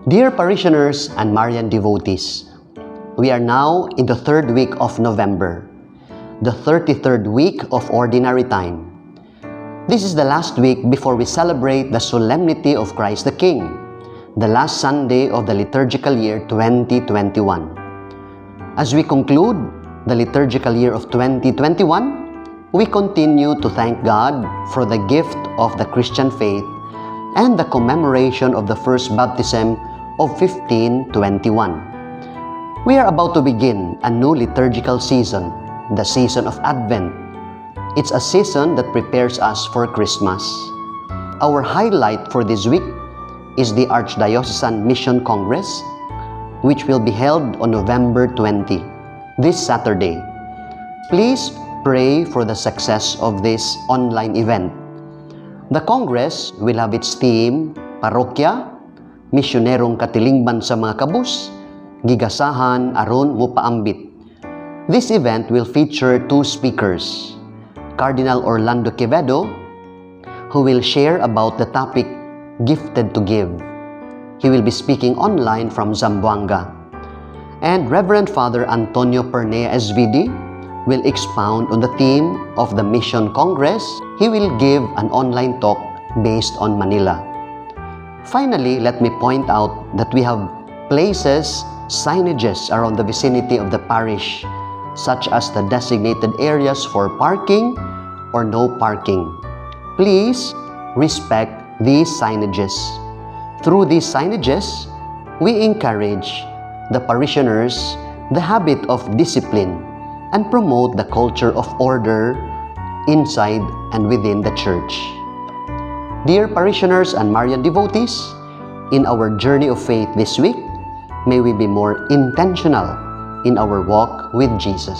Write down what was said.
Dear parishioners and Marian devotees, we are now in the third week of November, the 33rd week of Ordinary Time. This is the last week before we celebrate the solemnity of Christ the King, the last Sunday of the liturgical year 2021. As we conclude the liturgical year of 2021, we continue to thank God for the gift of the Christian faith and the commemoration of the first baptism of 1521. We are about to begin a new liturgical season, the season of Advent. It's a season that prepares us for Christmas. Our highlight for this week is the Archdiocesan Mission Congress, which will be held on November 20, this Saturday. Please pray for the success of this online event. The Congress will have its theme, Parokya, Misyonerong Katilingban sa mga kabus, Gigasahan aron mupaambit. This event will feature two speakers, Cardinal Orlando Quevedo, who will share about the topic Gifted to Give. He will be speaking online from Zamboanga. And Reverend Father Antonio Pernea SVD will expound on the theme of the Mission Congress. He will give an online talk based on Manila. Finally, let me point out that we have places, signages around the vicinity of the parish, such as the designated areas for parking or no parking. Please respect these signages. Through these signages, we encourage the parishioners the habit of discipline and promote the culture of order inside and within the church. Dear parishioners and Marian devotees, in our journey of faith this week, may we be more intentional in our walk with Jesus.